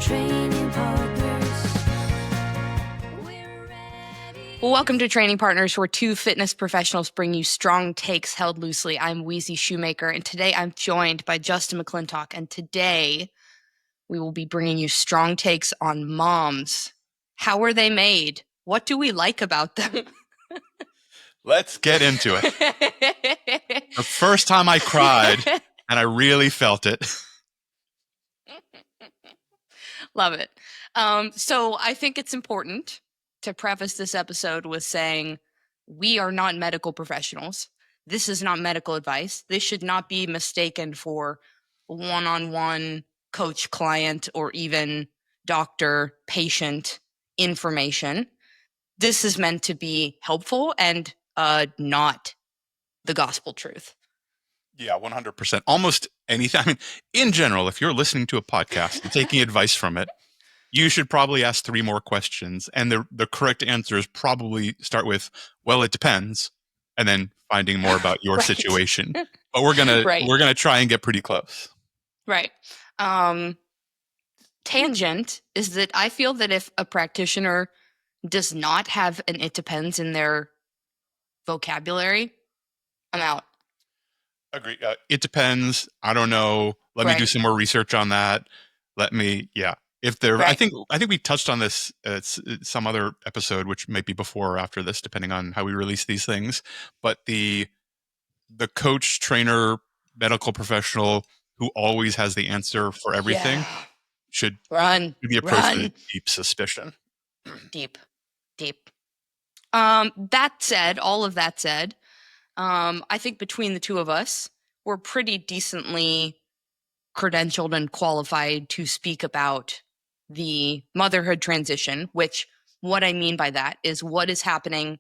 Training Partners. We're ready. Welcome to Training Partners, where two fitness professionals bring you strong takes held loosely. I'm Weezy Shoemaker, and today I'm joined by Justin McClintock. And today we will be bringing you strong takes on moms. How are they made? What do we like about them? Let's get into it. The first time I cried, and I really felt it. Love it. So I think it's important to preface this episode with saying we are not medical professionals. This is not medical advice. This should not be mistaken for one-on-one coach-client or even doctor-patient information. This is meant to be helpful and not the gospel truth. Yeah, 100%. Almost anything. I mean, in general, if you're listening to a podcast and taking advice from it, you should probably ask 3 more questions. And the correct answer is probably start with, well, it depends, and then finding more about your Right. situation. But we're gonna try and get pretty close. Right. Tangent is that I feel that if a practitioner does not have an it depends in their vocabulary, I'm out. Agree. It depends. I don't know. Let me do some more research on that. If there, Right. I think we touched on this some other episode, which might be before or after this, depending on how we release these things. But the coach, trainer, medical professional who always has the answer for everything should be approached with deep suspicion. Deep. All of that said, I think between the two of us, we're pretty decently credentialed and qualified to speak about the motherhood transition, which what I mean by that is what is happening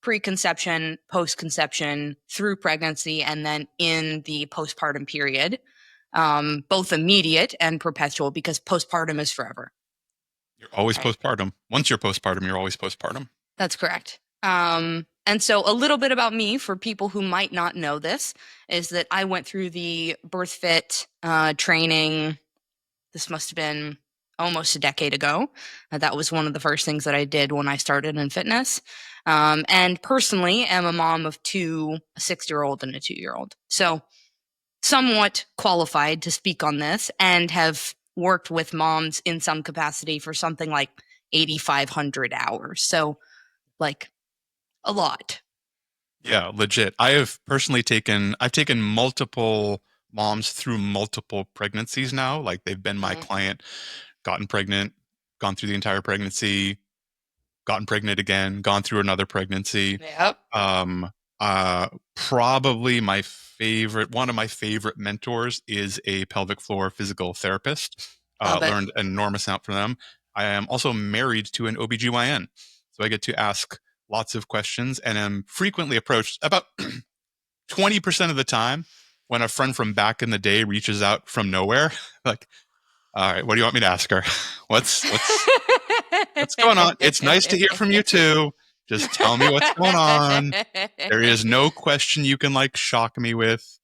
preconception, post-conception, through pregnancy, and then in the postpartum period, both immediate and perpetual, because postpartum is forever. You're always postpartum. Once you're postpartum, you're always postpartum. That's correct. And so a little bit about me for people who might not know this is that I went through the BirthFit training. This must have been almost a decade ago. That was one of the first things that I did when I started in fitness. And personally am a mom of 2, a 6-year-old and a 2-year-old. So somewhat qualified to speak on this and have worked with moms in some capacity for something like 8,500 hours. So like a lot. Yeah, legit. I have personally taken multiple moms through multiple pregnancies now. Like they've been my client, gotten pregnant, gone through the entire pregnancy, gotten pregnant again, gone through another pregnancy. Yep. Probably one of my favorite mentors is a pelvic floor physical therapist. Learned an enormous amount from them. I am also married to an OBGYN. So I get to ask lots of questions and am frequently approached about 20% of the time when a friend from back in the day reaches out from nowhere. Like, all right, what do you want me to ask her? What's going on? It's nice to hear from you too. Just tell me what's going on. There is no question you can shock me with.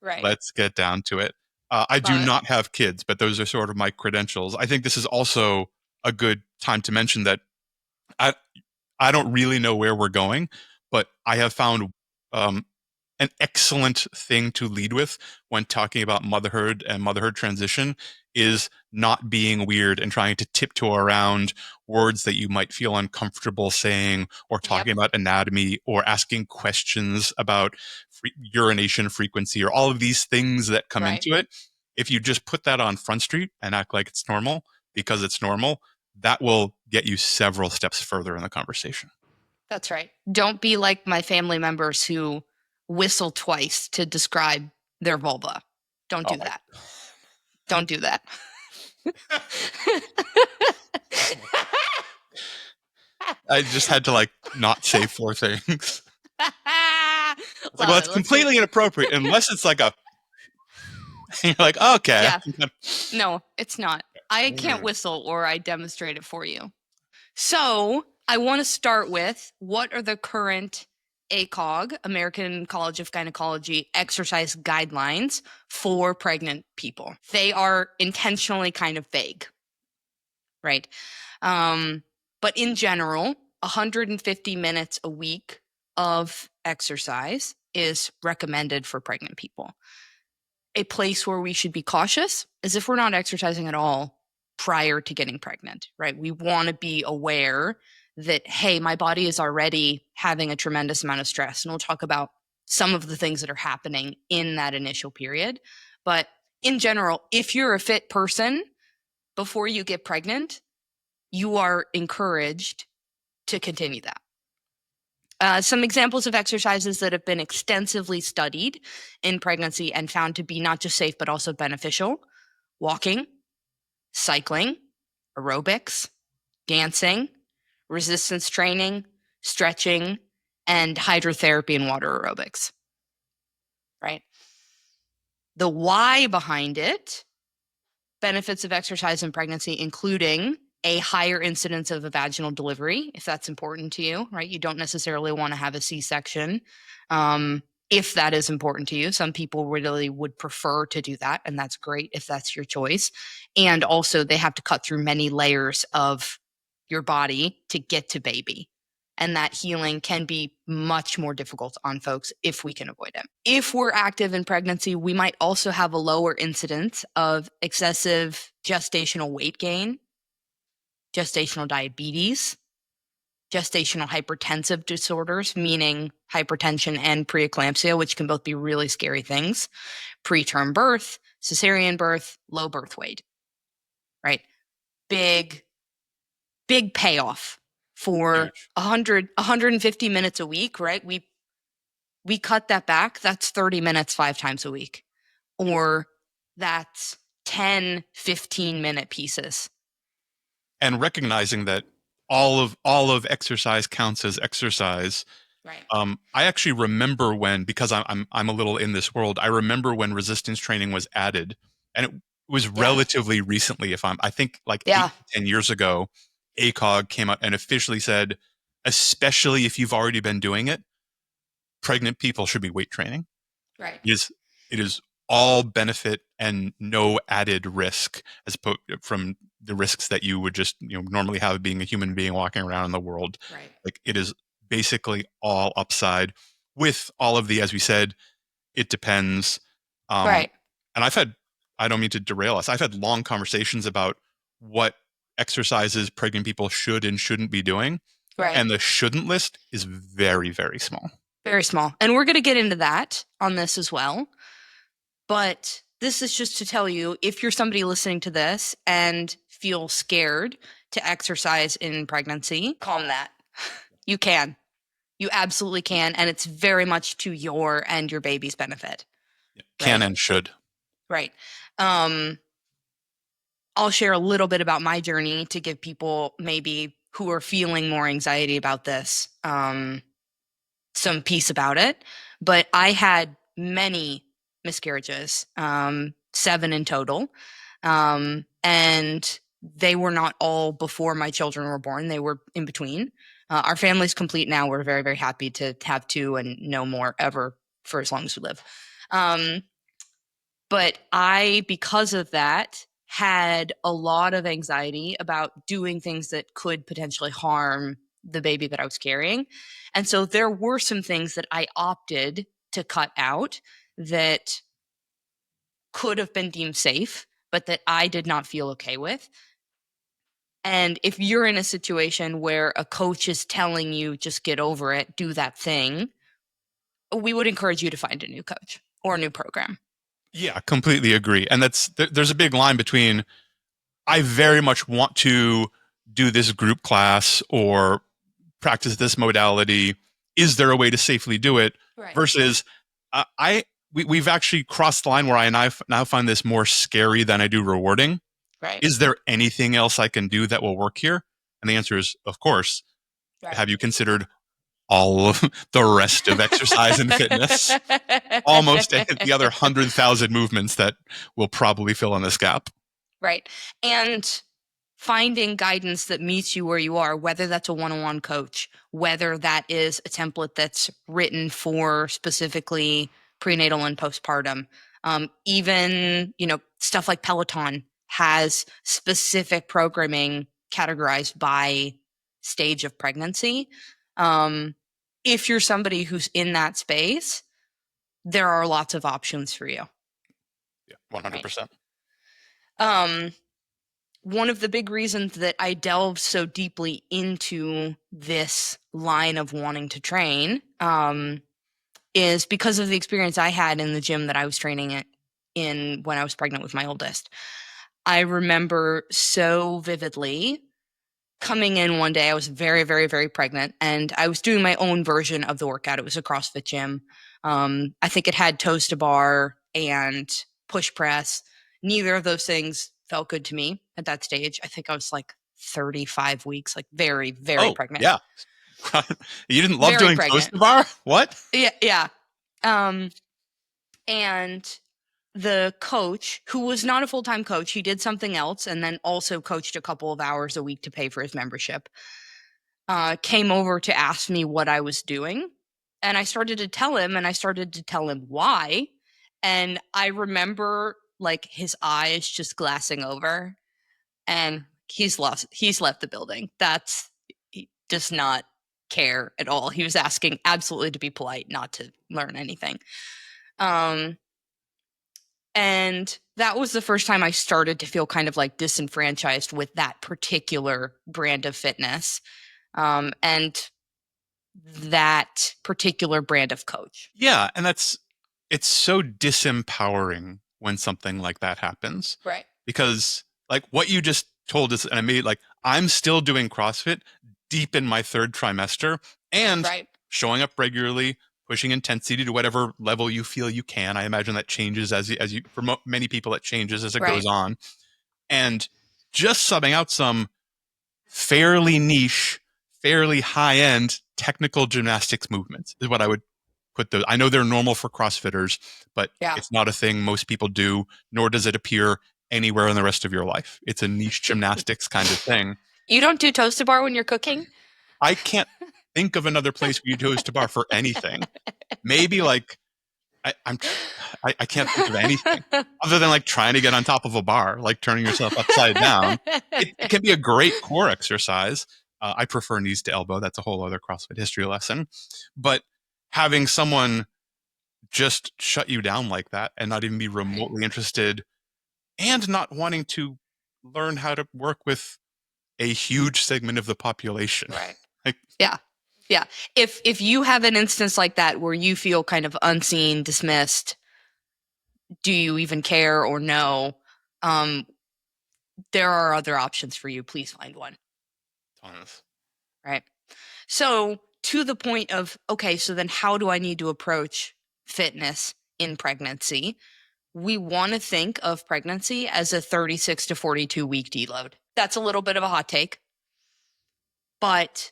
Right. Let's get down to it. I do not have kids, but those are sort of my credentials. I think this is also a good time to mention that I don't really know where we're going, but I have found an excellent thing to lead with when talking about motherhood and motherhood transition is not being weird and trying to tiptoe around words that you might feel uncomfortable saying, or talking about anatomy, or asking questions about urination frequency, or all of these things that come into it. If you just put that on Front Street and act like it's normal because it's normal, that will get you several steps further in the conversation. That's right. Don't be like my family members who whistle twice to describe their vulva. Don't do that. Don't do that. I just had to not say 4 things. It's completely inappropriate unless it's like a. You're like, okay. Yeah. No, it's not. I can't whistle or I demonstrate it for you. So I want to start with, what are the current ACOG, American College of Gynecology, exercise guidelines for pregnant people? They are intentionally kind of vague. right? But in general, 150 minutes a week of exercise is recommended for pregnant people. A place where we should be cautious is if we're not exercising at all prior to getting pregnant, right? We want to be aware that, hey, my body is already having a tremendous amount of stress. And we'll talk about some of the things that are happening in that initial period. But in general, if you're a fit person before you get pregnant, you are encouraged to continue that. Some examples of exercises that have been extensively studied in pregnancy and found to be not just safe, but also beneficial: walking, cycling, aerobics, dancing, resistance training, stretching, and hydrotherapy and water aerobics, right? The why behind it: benefits of exercise in pregnancy, including a higher incidence of a vaginal delivery, if that's important to you, right? You don't necessarily want to have a C-section. If that is important to you, some people really would prefer to do that, and that's great if that's your choice. And also, they have to cut through many layers of your body to get to baby. And that healing can be much more difficult on folks if we can avoid it. If we're active in pregnancy, we might also have a lower incidence of excessive gestational weight gain, gestational diabetes, gestational hypertensive disorders, meaning hypertension and preeclampsia, which can both be really scary things, preterm birth, cesarean birth, low birth weight, right? Big payoff for Huge. 150 minutes a week, right? We cut that back. That's 30 minutes 5 times a week, or that's 10 15-minute pieces. And recognizing that all of exercise counts as exercise. Right. I actually remember when, because I'm a little in this world, I remember when resistance training was added, and it was relatively recently. I think like 8 to 10 years ago, ACOG came out and officially said, especially if you've already been doing it, pregnant people should be weight training. Right. It is all benefit and no added risk as opposed from the risks that you would just normally have being a human being walking around in the world. Right. Like, it is basically all upside with all of the, as we said, it depends. Right. And I don't mean to derail us. I've had long conversations about what exercises pregnant people should and shouldn't be doing. Right. And the shouldn't list is very, very small. Very small. And we're going to get into that on this as well. But this is just to tell you, if you're somebody listening to this and feel scared to exercise in pregnancy, calm that. You can. You absolutely can. And it's very much to your and your baby's benefit. Can and should. Right. I'll share a little bit about my journey to give people maybe who are feeling more anxiety about this some peace about it. But I had many miscarriages, 7 in total. And they were not all before my children were born. They were in between. Our family's complete now. We're very, very happy to have 2 and no more ever for as long as we live. But I, because of that, had a lot of anxiety about doing things that could potentially harm the baby that I was carrying. And so there were some things that I opted to cut out that could have been deemed safe, but that I did not feel okay with. And if you're in a situation where a coach is telling you, just get over it, do that thing, we would encourage you to find a new coach or a new program. Yeah, completely agree. And there's a big line between, I very much want to do this group class or practice this modality. Is there a way to safely do it? Right. Versus, we've actually crossed the line where I now find this more scary than I do rewarding. Right. Is there anything else I can do that will work here? And the answer is, of course. Right. Have you considered all of the rest of exercise and fitness? Almost the other 100,000 movements that will probably fill in this gap. Right. And finding guidance that meets you where you are, whether that's a one-on-one coach, whether that is a template that's written for specifically prenatal and postpartum. Even, stuff like Peloton has specific programming categorized by stage of pregnancy. If you're somebody who's in that space, there are lots of options for you. Yeah, 100%. One of the big reasons that I delved so deeply into this line of wanting to train is because of the experience I had in the gym that I was training in when I was pregnant with my oldest. I remember so vividly coming in one day. I was very, very, very pregnant, and I was doing my own version of the workout. It was a CrossFit gym. I think it had toes to bar and push press. Neither of those things felt good to me at that stage. I think I was like 35 weeks, like very, very pregnant. Yeah. You didn't love Very doing pregnant. toast to bar? What? Yeah. And the coach, who was not a full-time coach, he did something else and then also coached a couple of hours a week to pay for his membership, came over to ask me what I was doing. And I started to tell him, and I started to tell him why. And I remember like his eyes just glassing over, and he's left the building. He does not care at all. He was asking absolutely to be polite, not to learn anything. And that was the first time I started to feel kind of like disenfranchised with that particular brand of fitness, and that particular brand of coach. Yeah, and it's so disempowering when something like that happens. Right. Because like what you just told us, and I made like I'm still doing CrossFit deep in my third trimester and Right. showing up regularly, pushing intensity to whatever level you feel you can. I imagine that changes as you for many people it changes as it Right. goes on. And just subbing out some fairly niche, fairly high-end technical gymnastics movements is what I would put those. I know they're normal for CrossFitters, but Yeah. it's not a thing most people do, nor does it appear anywhere in the rest of your life. It's a niche gymnastics kind of thing. You don't do toast to bar when you're cooking? I can't think of another place where you toast to bar for anything. Maybe like I can't think of anything other than like trying to get on top of a bar, like turning yourself upside down. It can be a great core exercise. I prefer knees to elbow. That's a whole other CrossFit history lesson. But having someone just shut you down like that and not even be remotely interested and not wanting to learn how to work with a huge segment of the population. Right. Like, Yeah. Yeah. If you have an instance like that where you feel kind of unseen, dismissed, do you even care or no? There are other options for you. Please find one. tons. Right. So to the point of, okay, so then how do I need to approach fitness in pregnancy? We want to think of pregnancy as a 36 to 42 week deload. That's a little bit of a hot take, but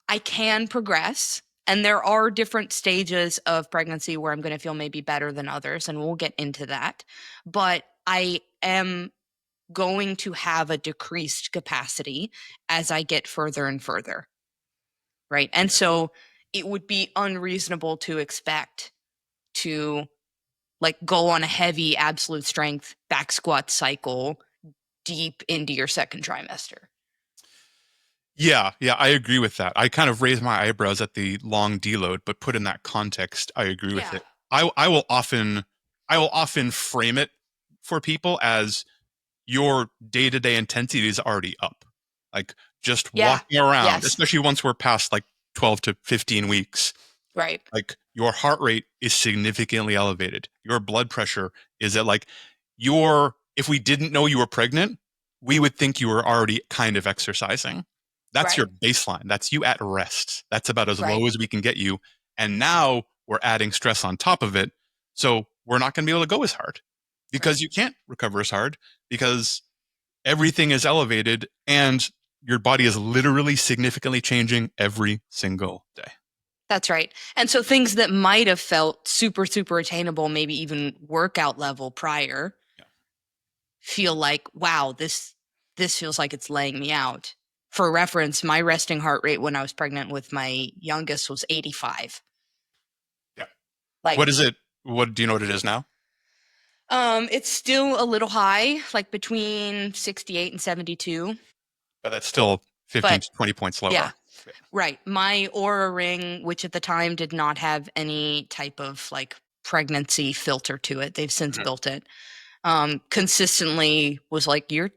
I can progress. And there are different stages of pregnancy where I'm going to feel maybe better than others, and we'll get into that. But I am going to have a decreased capacity as I get further and further. Right. And so it would be unreasonable to expect to like go on a heavy absolute strength back squat cycle deep into your second trimester. Yeah, I agree with that. I kind of raise my eyebrows at the long deload, but put in that context, I agree with Yeah. it. I will often frame it for people as your day-to-day intensity is already up. Like just Yeah. walking around, Yes. especially once we're past like 12 to 15 weeks, Right. like your heart rate is significantly elevated. Your blood pressure is at like if we didn't know you were pregnant, we would think you were already kind of exercising. That's Right. your baseline. That's you at rest. That's about as Right. low as we can get you. And now we're adding stress on top of it. So we're not going to be able to go as hard because Right. you can't recover as hard because everything is elevated and your body is literally significantly changing every single day. That's right. And so things that might have felt super, super attainable, maybe even workout level prior, Yeah. feel like, wow, this feels like it's laying me out. For reference, my resting heart rate when I was pregnant with my youngest was 85. Yeah. Like, What is it? What do you know what it is now? It's still a little high, like between 68 and 72. But that's still 15 to 20 points lower. Yeah. Right. My Aura Ring, which at the time did not have any type of like pregnancy filter to it, they've since built it. Consistently was like, you're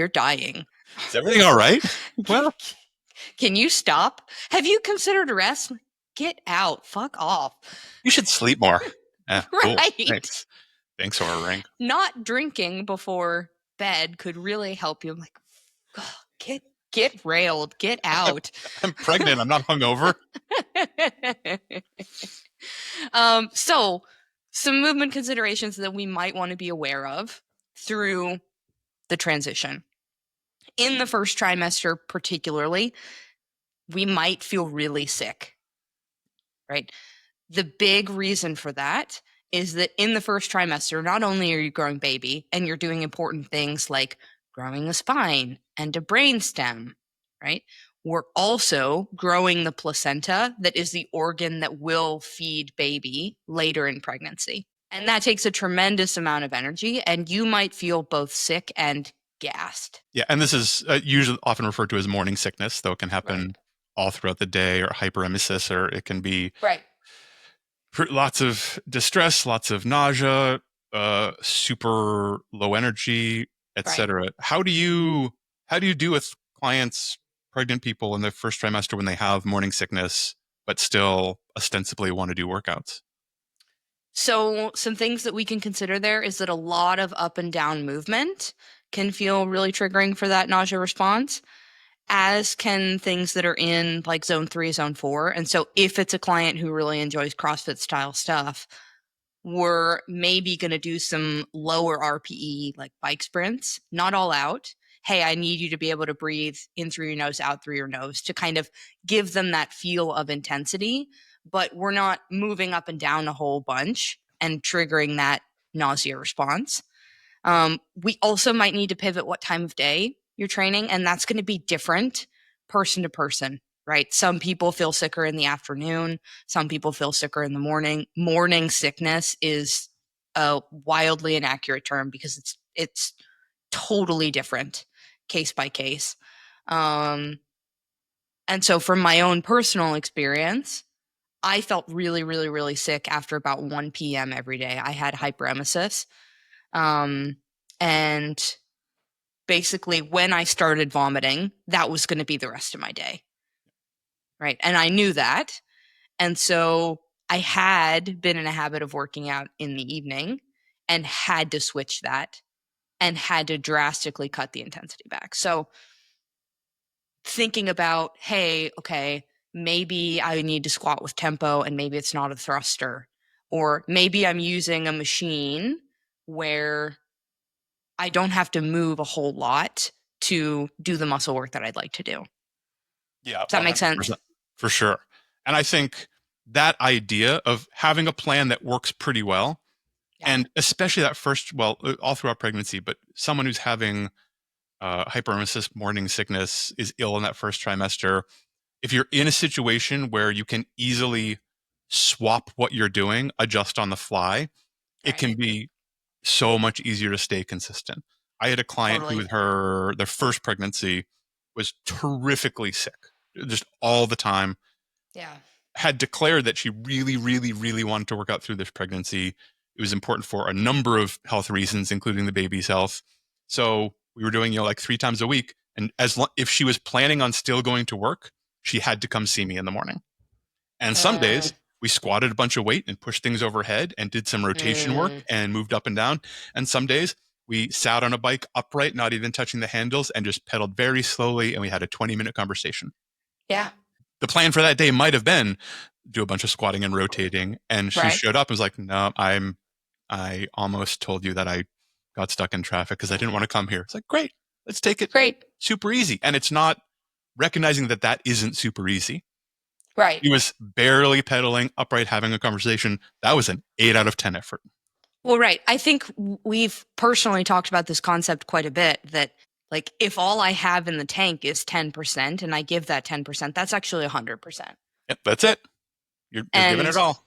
dying. Is everything all right? Well, Can you stop? Have you considered rest? Get out. Fuck off. you should sleep more. Cool. Right. Thanks, Aura Ring. Not drinking before bed could really help you. I'm like, "God, get railed. Get out. I'm pregnant. I'm not hungover. So some movement considerations that we might want to be aware of through the transition. In the first trimester, particularly, we might feel really sick, right? The big reason for that is that in the first trimester, not only are you growing baby and you're doing important things like growing a spine and a brain stem, right? We're also growing the placenta, that is the organ that will feed baby later in pregnancy. And that takes a tremendous amount of energy, and you might feel both sick and gassed. Yeah, and this is usually often referred to as morning sickness, though it can happen all throughout the day, or hyperemesis, or it can be lots of distress, lots of nausea, super low energy, etc. How do you do with clients, pregnant people in the first trimester when they have morning sickness but still ostensibly want to do workouts? So some things that we can consider there is that a lot of up and down movement can feel really triggering for that nausea response, as can things that are in like zone 3, zone 4. And so if it's a client who really enjoys CrossFit style stuff, we're maybe going to do some lower RPE, like bike sprints, not all out. Hey, I need you to be able to breathe in through your nose, out through your nose, to kind of give them that feel of intensity. But we're not moving up and down a whole bunch and triggering that nausea response. We also might need to pivot what time of day you're training, and that's going to be different person to person, right? Some people feel sicker in the afternoon. Some people feel sicker in the morning. Morning sickness is a wildly inaccurate term because it's totally different case by case. And so from my own personal experience, I felt really, really, really sick after about 1 p.m. every day. I had hyperemesis. And basically, when I started vomiting, that was going to be the rest of my day. Right. And I knew that. And so I had been in a habit of working out in the evening and had to switch that and had to drastically cut the intensity back. So thinking about, hey, okay, maybe I need to squat with tempo and maybe it's not a thruster, or maybe I'm using a machine where I don't have to move a whole lot to do the muscle work that I'd like to do. Yeah. Does that make sense? For sure. And I think that idea of having a plan that works pretty well, and especially that first, well, all throughout pregnancy, but someone who's having hyperemesis, morning sickness, is ill in that first trimester, if you're in a situation where you can easily swap what you're doing, adjust on the fly, it can be so much easier to stay consistent. I had a client who, with their first pregnancy, was terrifically sick, just all the time. Yeah. Had declared that she really, really, really wanted to work out through this pregnancy. It was important for a number of health reasons, including the baby's health. So we were doing, like 3 times a week. And if she was planning on still going to work, she had to come see me in the morning. And some days we squatted a bunch of weight and pushed things overhead and did some rotation work and moved up and down. And some days we sat on a bike upright, not even touching the handles, and just pedaled very slowly. And we had a 20-minute conversation. Yeah. The plan for that day might have been do a bunch of squatting and rotating. And she showed up and was like, no, I almost told you that I got stuck in traffic because I didn't want to come here. It's like, great, let's take it super easy. And it's not recognizing that that isn't super easy. Right. He was barely pedaling upright, having a conversation. That was an 8 out of 10 effort. Well, right. I think we've personally talked about this concept quite a bit, that like if all I have in the tank is 10% and I give that 10%, that's actually 100%. Yep, that's it. You're giving it all.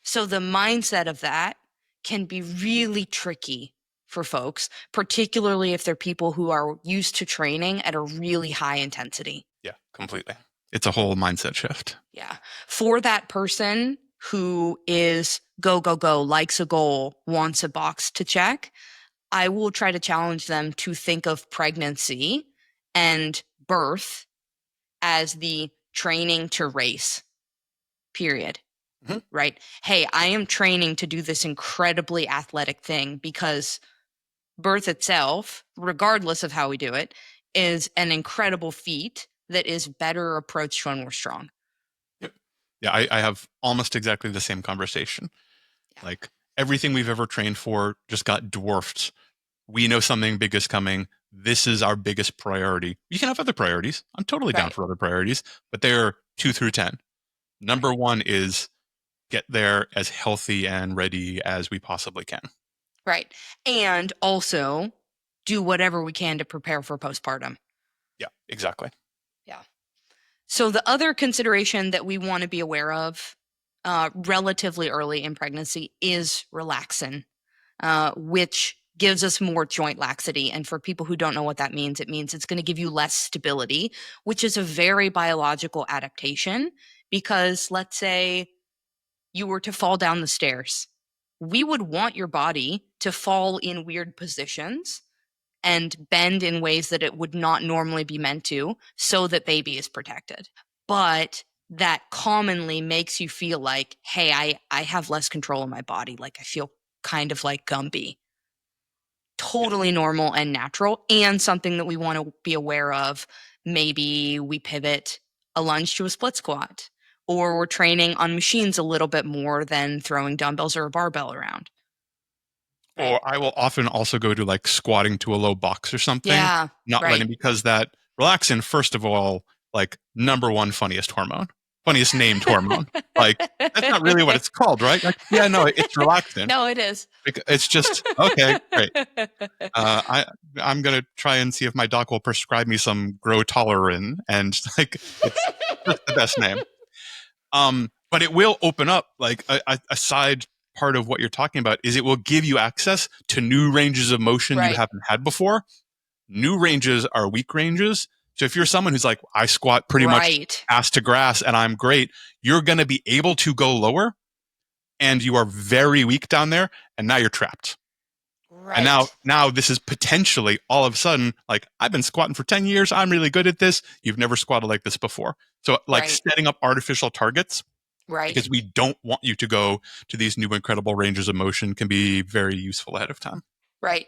So the mindset of that can be really tricky for folks, particularly if they're people who are used to training at a really high intensity. Yeah, completely. It's a whole mindset shift. Yeah. For that person who is go, go, go, likes a goal, wants a box to check, I will try to challenge them to think of pregnancy and birth as the training to race, period. Mhm. Right? Hey, I am training to do this incredibly athletic thing because birth itself, regardless of how we do it, is an incredible feat that is better approached when we're strong. Yeah, I have almost exactly the same conversation. Yeah. Like everything we've ever trained for just got dwarfed. We know something big is coming. This is our biggest priority. You can have other priorities. I'm totally down Right. for other priorities, but they're 2 through 10. Number one is get there as healthy and ready as we possibly can. Right. And also do whatever we can to prepare for postpartum. Yeah, exactly. Yeah. So the other consideration that we want to be aware of relatively early in pregnancy is relaxin, which gives us more joint laxity. And for people who don't know what that means, it means it's going to give you less stability, which is a very biological adaptation. Because let's say you were to fall down the stairs, we would want your body to fall in weird positions and bend in ways that it would not normally be meant to so that baby is protected. But that commonly makes you feel like, hey, I have less control of my body. Like I feel kind of like Gumby. Totally normal and natural, and something that we want to be aware of. Maybe we pivot a lunge to a split squat, or we're training on machines a little bit more than throwing dumbbells or a barbell around. Or I will often also go to like squatting to a low box or something. Yeah, Not right. letting, because that relaxin, first of all, like number one funniest hormone, funniest named hormone. Like that's not really what it's called, right? Like, yeah, no, it's relaxin. No, it is. It's just okay, great. I'm gonna try and see if my doc will prescribe me some Grow Tolerin, and like it's just the best name. But it will open up like a side part of what you're talking about is it will give you access to new ranges of motion Right. you haven't had before. New ranges are weak ranges. So if you're someone who's like, I squat pretty much Right. ass to grass and I'm great, you're going to be able to go lower, and you are very weak down there, and now you're trapped. Right. And now this is potentially all of a sudden like, I've been squatting for 10 years. I'm really good at this. You've never squatted like this before. So like Right. setting up artificial targets, Right. because we don't want you to go to these new incredible ranges of motion, can be very useful ahead of time. Right.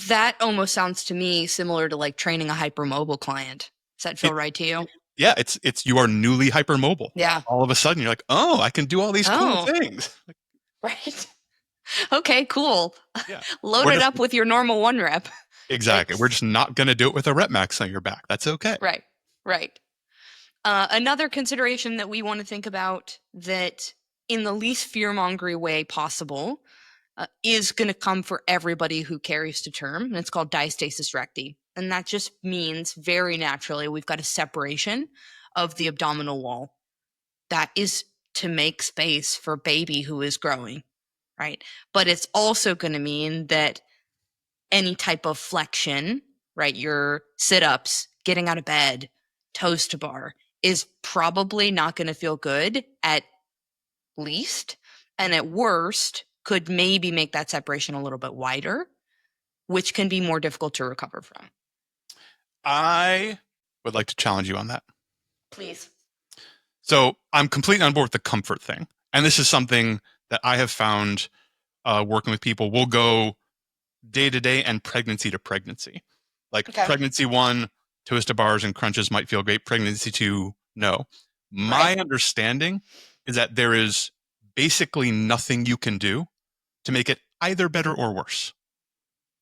That almost sounds to me similar to like training a hypermobile client. Does that feel right to you? Yeah, it's you are newly hypermobile. Yeah. All of a sudden you're like, oh, I can do all these cool things. Right. Okay, cool. Yeah. Load We're it just- up with your normal 1 rep. Exactly. We're just not going to do it with a rep max on your back. That's okay. Right. Right. Another consideration that we want to think about that in the least fear-mongery way possible is going to come for everybody who carries to term, and it's called diastasis recti. And that just means very naturally we've got a separation of the abdominal wall. That is to make space for baby who is growing, right? But it's also going to mean that any type of flexion, right, your sit-ups, getting out of bed, toes to bar, is probably not going to feel good at least, and at worst could maybe make that separation a little bit wider, which can be more difficult to recover from. I would like to challenge you on that. Please. So I'm completely on board with the comfort thing. And this is something that I have found working with people. We'll go day to day and pregnancy to pregnancy. Like Okay. pregnancy 1, toes to bars and crunches might feel great. Pregnancy 2, no. My understanding is that there is basically nothing you can do to make it either better or worse.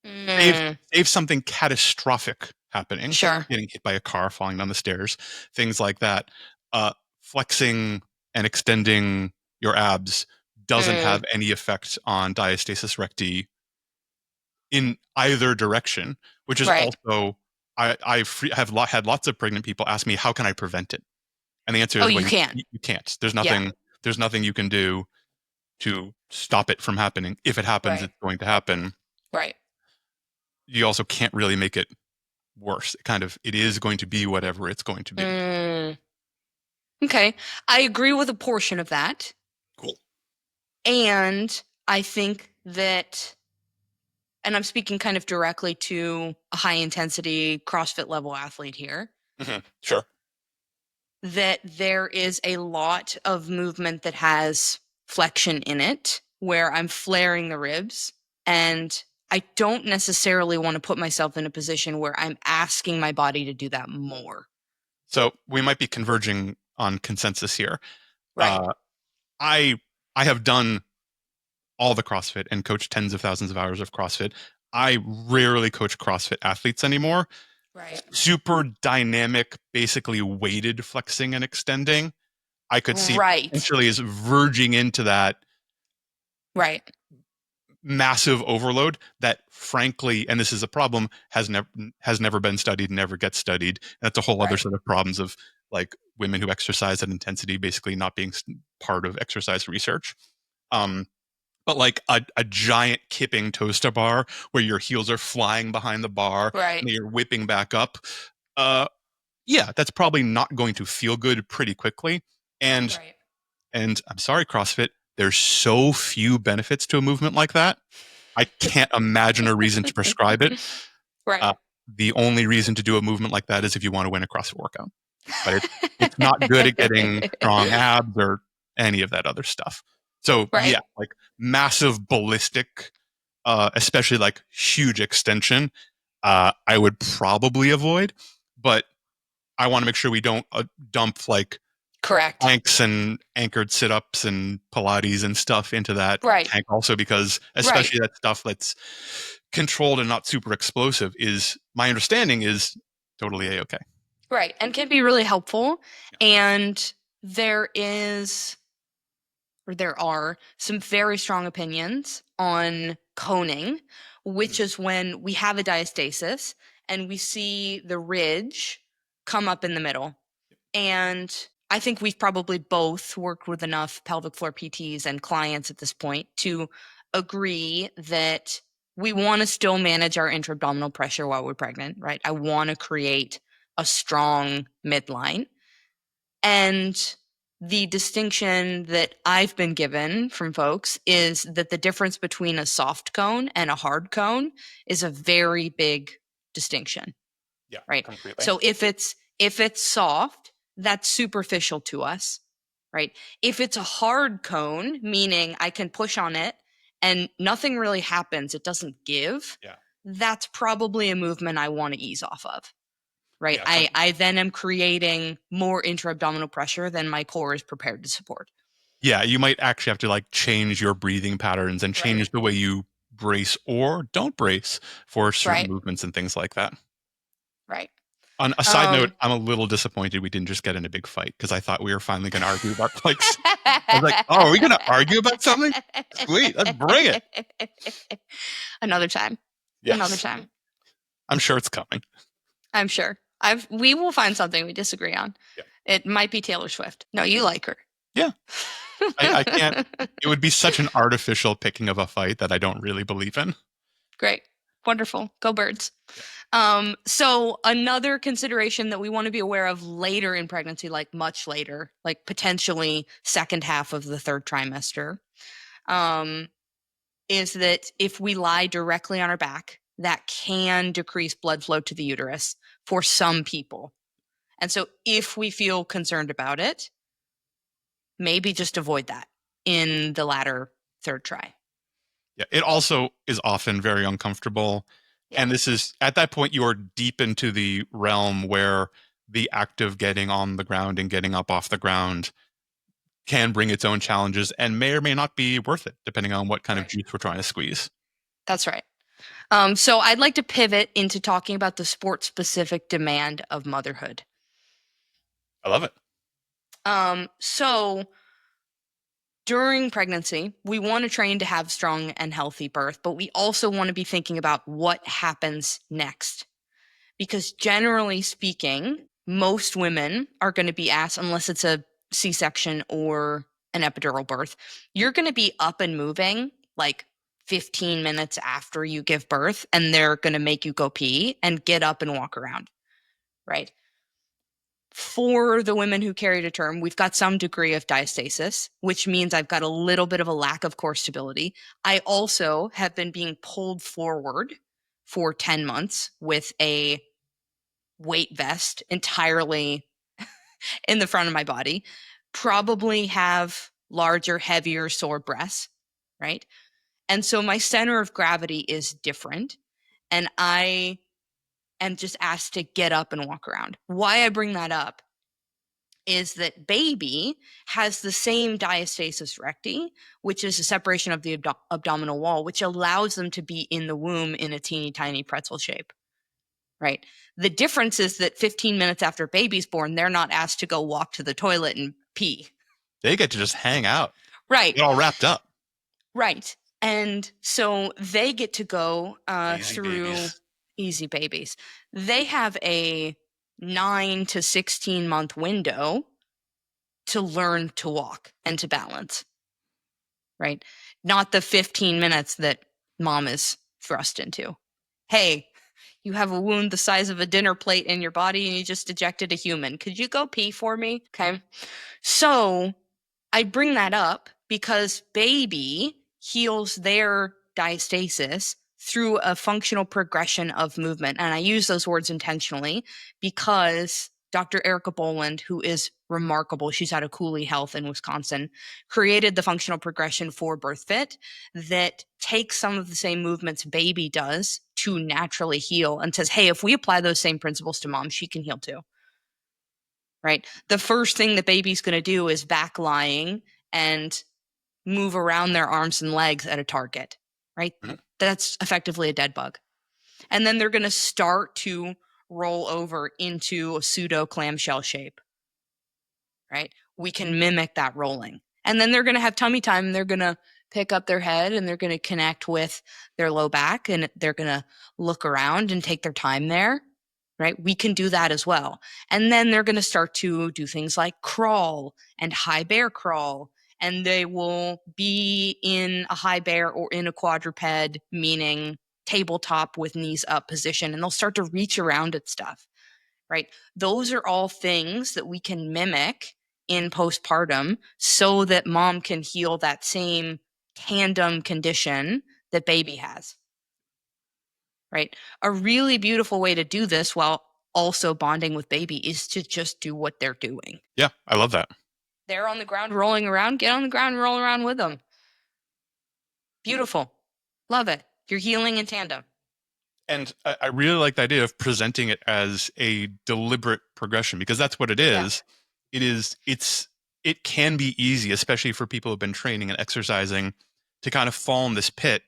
Save something catastrophic happening. Sure. Getting hit by a car, falling down the stairs, things like that. Flexing and extending your abs doesn't have any effect on diastasis recti in either direction, which is also, I have had lots of pregnant people ask me, how can I prevent it? And the answer is, you can't. You can't. There's nothing you can do to stop it from happening. If it happens, it's going to happen. Right. you also can't really make it worse. It is going to be whatever it's going to be. Okay. I agree with a portion of that. Cool. And I think that, and I'm speaking kind of directly to a high intensity CrossFit level athlete here, Sure. that there is a lot of movement that has flexion in it where I'm flaring the ribs, and I don't necessarily want to put myself in a position where I'm asking my body to do that more. So we might be converging on consensus here. Right. I have done all the CrossFit and coached tens of thousands of hours of CrossFit. I rarely coach CrossFit athletes anymore. Right. Super dynamic, basically weighted flexing and extending. I could see Right. potentially is verging into that Right. massive overload that, frankly, and this is a problem, has never been studied, never gets studied. That's a whole other Right. set of problems of like women who exercise at intensity basically not being part of exercise research. But like a giant kipping toaster bar where your heels are flying behind the bar Right. and you're whipping back up. Yeah, that's probably not going to feel good pretty quickly. And Right. and I'm sorry, CrossFit, there's so few benefits to a movement like that. I can't imagine a reason to prescribe it. Right. The only reason to do a movement like that is if you want to win a CrossFit workout. But it's not good at getting strong abs or any of that other stuff. So Right. yeah, like massive ballistic, especially like huge extension, I would probably avoid. But I want to make sure we don't dump like Correct. planks and anchored sit-ups and Pilates and stuff into that Right. tank also, because especially that stuff that's controlled and not super explosive is, my understanding is, totally A-okay. Right. And can be really helpful. And there are some very strong opinions on coning, which is when we have a diastasis and we see the ridge come up in the middle. And I think we've probably both worked with enough pelvic floor PTs and clients at this point to agree that we want to still manage our intra-abdominal pressure while we're pregnant, right? I want to create a strong midline. And the distinction that I've been given from folks is that the difference between a soft cone and a hard cone is a very big distinction. Yeah, right. completely. So if it's soft, that's superficial to us, right? If it's a hard cone, meaning I can push on it and nothing really happens, it doesn't give. Yeah. That's probably a movement I want to ease off of. Right. Yeah, I then am creating more intra-abdominal pressure than my core is prepared to support. Yeah, you might actually have to like change your breathing patterns and change Right. the way you brace or don't brace for certain Right. movements and things like that. Right. On a side note, I'm a little disappointed we didn't just get in a big fight because I thought we were finally going to argue about planks. I was like, oh, are we going to argue about something? Sweet, let's bring it. Another time. Yes. Another time. I'm sure it's coming. I'm sure. We will find something we disagree on. Yeah. It might be Taylor Swift. No, you like her. Yeah. I can't. It would be such an artificial picking of a fight that I don't really believe in. Great. Wonderful. Go Birds. Yeah. So another consideration that we want to be aware of later in pregnancy, like much later, like potentially second half of the third trimester, is that if we lie directly on our back, that can decrease blood flow to the uterus for some people. And so if we feel concerned about it, maybe just avoid that in the latter third try. Yeah, it also is often very uncomfortable. Yeah. And this is, at that point, you are deep into the realm where the act of getting on the ground and getting up off the ground can bring its own challenges and may or may not be worth it, depending on what kind of juice we're trying to squeeze. That's right. So I'd like to pivot into talking about the sport-specific demand of motherhood. I love it. So during pregnancy, we want to train to have strong and healthy birth, but we also want to be thinking about what happens next. Because generally speaking, most women are going to be asked, unless it's a C-section or an epidural birth, you're going to be up and moving like 15 minutes after you give birth, and they're going to make you go pee and get up and walk around, right? For the women who carry to term, we've got some degree of diastasis, which means I've got a little bit of a lack of core stability. I also have been being pulled forward for 10 months with a weight vest entirely in the front of my body, probably have larger, heavier, sore breasts, right? And so my center of gravity is different. And I am just asked to get up and walk around. Why I bring that up is that baby has the same diastasis recti, which is a separation of the abdominal wall, which allows them to be in the womb in a teeny tiny pretzel shape, right? The difference is that 15 minutes after baby's born, they're not asked to go walk to the toilet and pee. They get to just hang out. Right. Get all wrapped up. Right. And so they get to go Lazy through babies. easy babies. They have a 9 to 16-month window to learn to walk and to balance, right? Not the 15 minutes that mom is thrust into. Hey, you have a wound the size of a dinner plate in your body and you just ejected a human. Could you go pee for me? Okay. So I bring that up because baby heals their diastasis through a functional progression of movement. And I use those words intentionally because Dr. Erica Boland, who is remarkable, she's out of Cooley Health in Wisconsin, created the functional progression for BirthFit that takes some of the same movements baby does to naturally heal and says, hey, if we apply those same principles to mom, she can heal too. Right? The first thing the baby's going to do is back lying and move around their arms and legs at a target, right? Mhm. That's effectively a dead bug. And then they're going to start to roll over into a pseudo clamshell shape, right? We can mimic that rolling. And then they're going to have tummy time and they're going to pick up their head and they're going to connect with their low back and they're going to look around and take their time there, right? We can do that as well. And then they're going to start to do things like crawl and high bear crawl. And they will be in a high bear or in a quadruped, meaning tabletop with knees up position. And they'll start to reach around at stuff, right? Those are all things that we can mimic in postpartum so that mom can heal that same tandem condition that baby has, right? A really beautiful way to do this while also bonding with baby is to just do what they're doing. Yeah, I love that. They're on the ground rolling around, get on the ground and roll around with them. Beautiful. Love it. You're healing in tandem. And I really like the idea of presenting it as a deliberate progression because that's what it is. It can be easy, especially for people who've been training and exercising, to kind of fall in this pit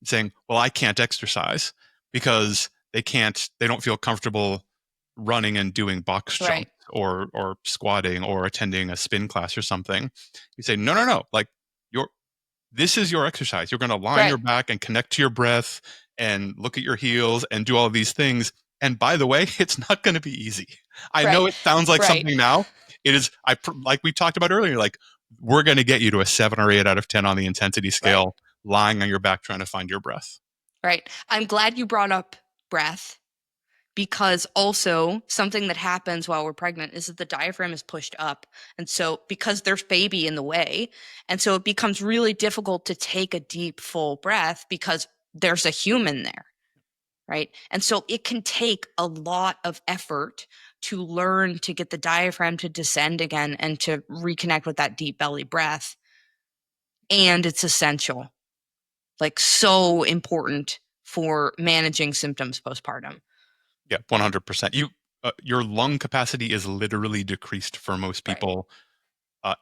saying, well, I can't exercise because they don't feel comfortable running and doing box jumps Right. or squatting or attending a spin class or something. You say, no, like this is your exercise. You're going to lie on your back and connect to your breath and look at your heels and do all these things. And by the way, it's not going to be easy. I know it sounds like something now. It is, like we talked about earlier, like we're going to get you to a 7 or 8 out of 10 on the intensity scale, lying on your back trying to find your breath. Right. I'm glad you brought up breath because also something that happens while we're pregnant is that the diaphragm is pushed up. And so because there's baby in the way, and so it becomes really difficult to take a deep, full breath because there's a human there, right? And so it can take a lot of effort to learn to get the diaphragm to descend again and to reconnect with that deep belly breath. And it's essential, like so important for managing symptoms postpartum. Yeah, 100%. Your lung capacity is literally decreased for most people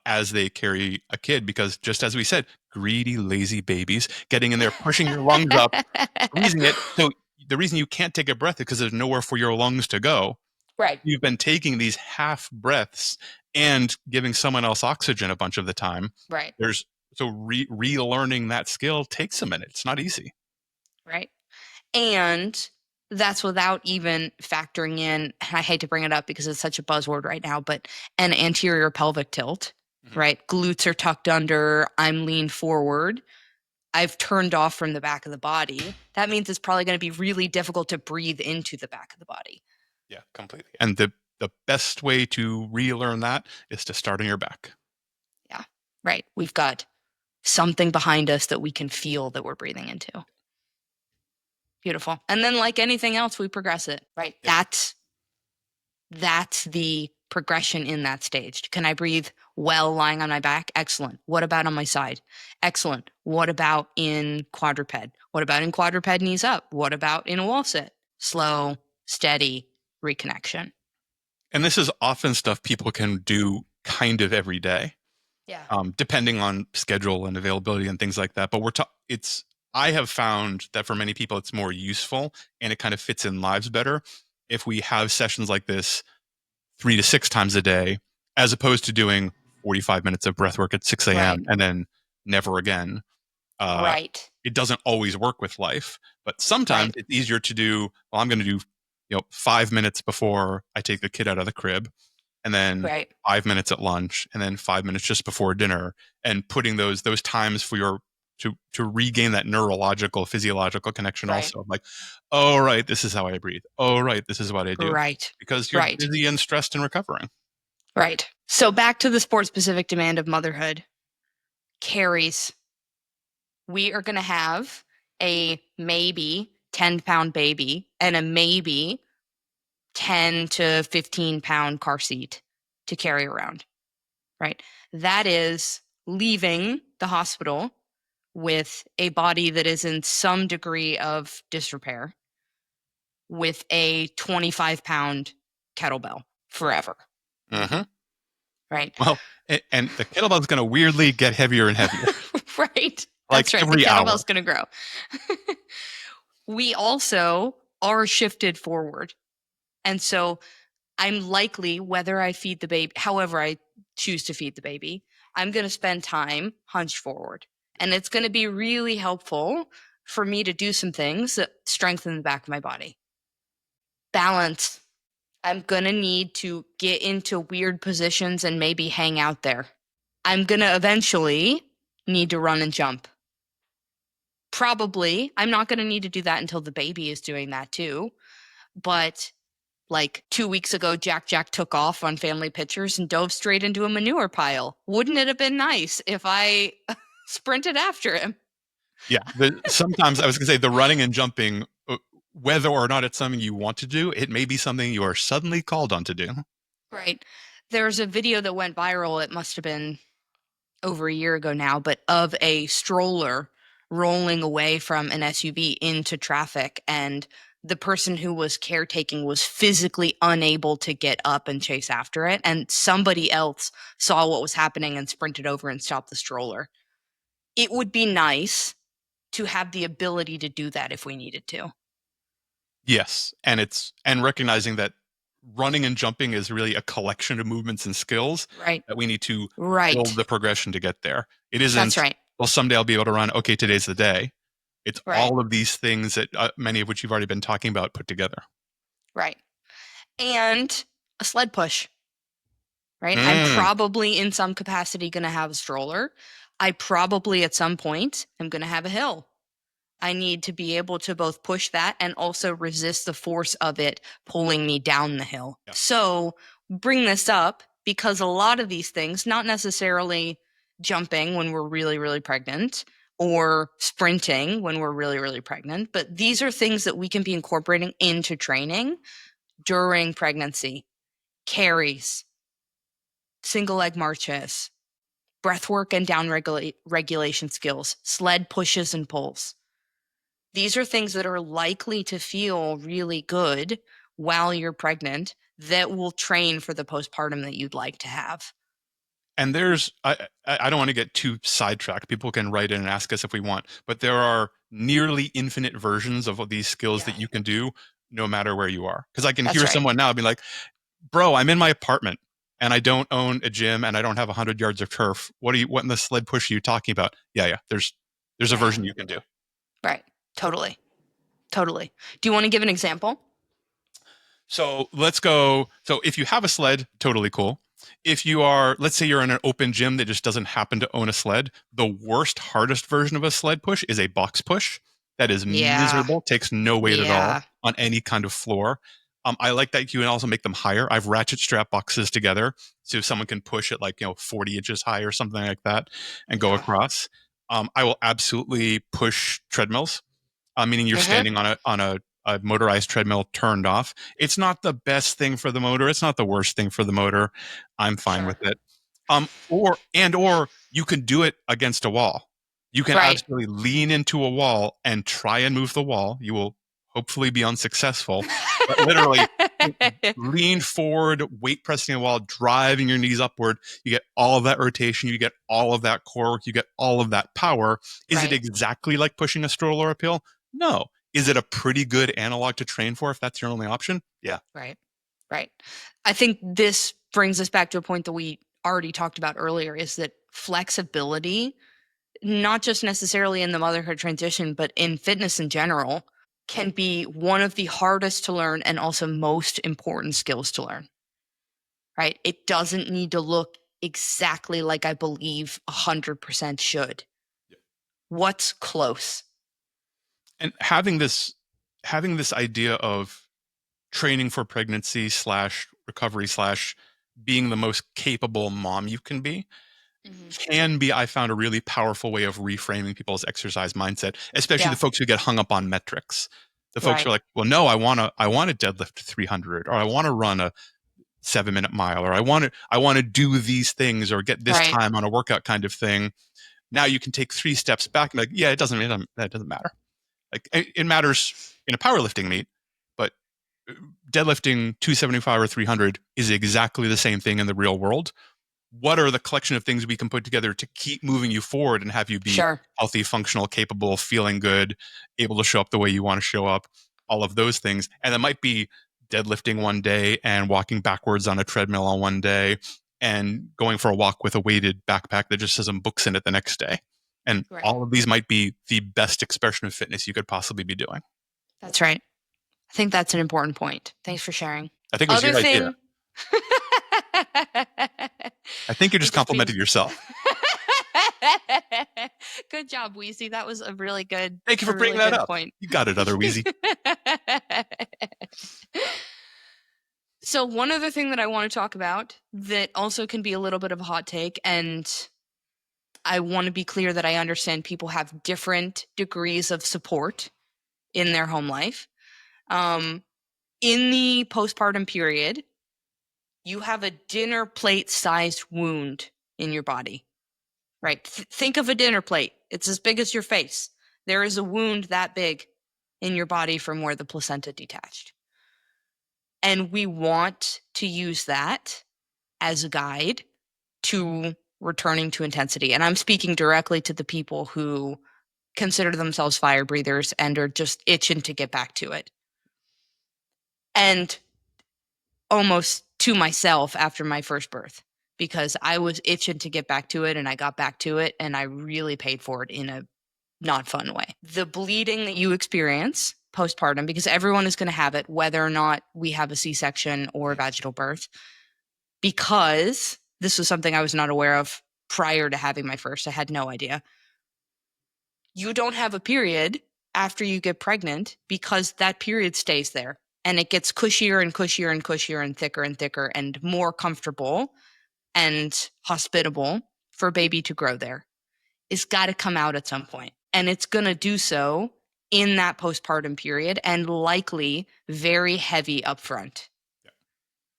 as they carry a kid because, just as we said, greedy, lazy babies getting in there, pushing your lungs up, squeezing it. So the reason you can't take a breath is because there's nowhere for your lungs to go. Right. You've been taking these half breaths and giving someone else oxygen a bunch of the time. Right. So relearning that skill takes a minute. It's not easy. Right. And that's without even factoring in, and I hate to bring it up because it's such a buzzword right now, but an anterior pelvic tilt, right? Glutes are tucked under, I'm leaned forward. I've turned off from the back of the body, that means it's probably going to be really difficult to breathe into the back of the body. Yeah, completely. And the best way to relearn that is to start on your back. Yeah, right. We've got something behind us that we can feel that we're breathing into. Beautiful. And then like anything else, we progress it, right? Yeah. That's the progression in that stage. Can I breathe well lying on my back? Excellent. What about on my side? Excellent. What about in quadruped? What about in quadruped knees up? What about in a wall sit? Slow, steady reconnection. And this is often stuff people can do kind of every day. Yeah. Depending on schedule and availability and things like that. But I have found that for many people, it's more useful and it kind of fits in lives better if we have sessions like this 3 to 6 times a day, as opposed to doing 45 minutes of breath work at 6 a.m. Right. and then never again. Right. It doesn't always work with life, but sometimes Right. it's easier to do, well, I'm going to do 5 minutes before I take the kid out of the crib, and then Right. 5 minutes at lunch, and then 5 minutes just before dinner, and putting those times for your to regain that neurological, physiological connection. Right. Also, like, oh right, this is how I breathe. Oh right, this is what I do. Right. Because you're Right. busy and stressed and recovering. Right. So back to the sport-specific demand of motherhood. Carries. We are going to have a maybe 10-pound baby and a maybe 10 to 15-pound car seat to carry around, right? That is leaving the hospital with a body that is in some degree of disrepair with a 25-pound kettlebell forever, Mm-hmm. right? Well, and the kettlebell's going to weirdly get heavier and heavier. Right. Like That's right. every The hour. kettlebell's going to grow. We also are shifted forward. And so I'm likely, whether I feed the baby, however I choose to feed the baby, I'm going to spend time hunched forward. And it's going to be really helpful for me to do some things that strengthen the back of my body. Balance. I'm going to need to get into weird positions and maybe hang out there. I'm going to eventually need to run and jump. Probably, I'm not going to need to do that until the baby is doing that too. But like 2 weeks ago, Jack took off on family pictures and dove straight into a manure pile. Wouldn't it have been nice if I sprinted after him? Yeah. Sometimes I was going to say the running and jumping, whether or not it's something you want to do, it may be something you are suddenly called on to do. Right. There's a video that went viral. It must have been over a year ago now, but of a stroller rolling away from an SUV into traffic, and the person who was caretaking was physically unable to get up and chase after it, and somebody else saw what was happening and sprinted over and stopped the stroller. It would be nice to have the ability to do that if we needed to. Yes. And recognizing that running and jumping is really a collection of movements and skills Right. that we need to Right. build the progression to get there. It isn't, That's right. well, someday I'll be able to run. Okay, today's the day. It's Right. all of these things that many of which you've already been talking about put together. Right. And a sled push. Right. I'm probably in some capacity going to have a stroller. I probably at some point am going to have a hill. I need to be able to both push that and also resist the force of it pulling me down the hill. Yeah. So bring this up because a lot of these things, not necessarily jumping when we're really, really pregnant or sprinting when we're really, really pregnant, but these are things that we can be incorporating into training during pregnancy. Carries, single leg marches, breath work and down regulation skills, sled pushes and pulls. These are things that are likely to feel really good while you're pregnant that will train for the postpartum that you'd like to have. And I don't want to get too sidetracked. People can write in and ask us if we want, but there are nearly infinite versions of these skills that you can do no matter where you are. Because I can hear someone now be like, bro, I'm in my apartment and I don't own a gym and I don't have 100 yards of turf. What in the sled push are you talking about? Yeah. There's a version you can do. Right. Totally. Do you want to give an example? So let's go. So if you have a sled, totally cool. If you are, let's say you're in an open gym that just doesn't happen to own a sled, the worst, hardest version of a sled push is a box push. That is Yeah. miserable, takes no weight at all Yeah. on any kind of floor. I like that you can also make them higher. I've ratchet strap boxes together so someone can push it like 40 inches high or something like that and go Yeah. across. I will absolutely push treadmills, meaning you're Mhm. standing on a motorized treadmill turned off. It's not the best thing for the motor. It's not the worst thing for the motor. I'm fine Sure. with it. Or you can do it against a wall. You can Right. absolutely lean into a wall and try and move the wall. You will hopefully be unsuccessful, but literally lean forward, weight pressing a wall, driving your knees upward. You get all of that rotation. You get all of that core work. You get all of that power. Is it Right. exactly like pushing a stroller uphill? No. Is it a pretty good analog to train for if that's your only option? Yeah. Right. Right. I think this brings us back to a point that we already talked about earlier, is that flexibility, not just necessarily in the motherhood transition, but in fitness in general, can be one of the hardest to learn and also most important skills to learn. Right? It doesn't need to look exactly like I believe 100% should. What's close? And having this idea of training for pregnancy slash recovery slash being the most capable mom you can be, I found, a really powerful way of reframing people's exercise mindset, especially Yeah. the folks who get hung up on metrics. The folks who Right. are like, well, no, I want to deadlift 300, or I want to run a 7 minute mile, or I want to do these things or get this Right. time on a workout kind of thing. Now you can take 3 steps back and be like, yeah, that doesn't matter. Like it matters in a powerlifting meet, but deadlifting 275 or 300 is exactly the same thing in the real world. What are the collection of things we can put together to keep moving you forward and have you be Sure. healthy, functional, capable, feeling good, able to show up the way you want to show up, all of those things. And it might be deadlifting one day and walking backwards on a treadmill on one day and going for a walk with a weighted backpack that just has some books in it the next day. And Right. all of these might be the best expression of fitness you could possibly be doing. That's right. I think that's an important point. Thanks for sharing. I think it was Other your idea. thing. I think you It just just complimented means. yourself. Good job, Weezy. That was a really good, Thank you a for bringing really that good up. point. You got it, other Wheezy. So one other thing that I want to talk about that also can be a little bit of a hot take, and I want to be clear that I understand people have different degrees of support in their home life. In the postpartum period, you have a dinner plate sized wound in your body, right? Think of a dinner plate. It's as big as your face. There is a wound that big in your body from where the placenta detached. And we want to use that as a guide to returning to intensity. And I'm speaking directly to the people who consider themselves fire breathers and are just itching to get back to it. And almost to myself after my first birth, because I was itching to get back to it and I got back to it and I really paid for it in a not fun way. The bleeding that you experience postpartum, because everyone is going to have it, whether or not we have a C-section or a vaginal birth, because this was something I was not aware of prior to having my first. I had no idea. You don't have a period after you get pregnant because that period stays there and it gets cushier and cushier and cushier and thicker and more comfortable and hospitable for baby to grow there. It's got to come out at some point. And it's going to do so in that postpartum period and likely very heavy upfront.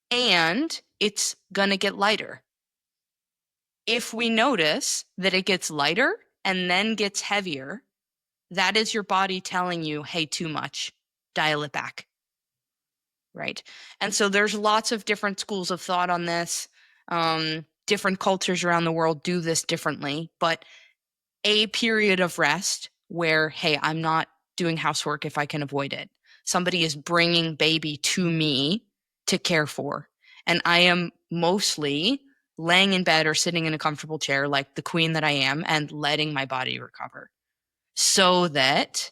And it's going to get lighter. If we notice that it gets lighter and then gets heavier, that is your body telling you, hey, too much, dial it back. Right. And so there's lots of different schools of thought on this. Different cultures around the world do this differently, but a period of rest where, hey, I'm not doing housework if I can avoid it. Somebody is bringing baby to me to care for. And I am mostly laying in bed or sitting in a comfortable chair like the queen that I am and letting my body recover so that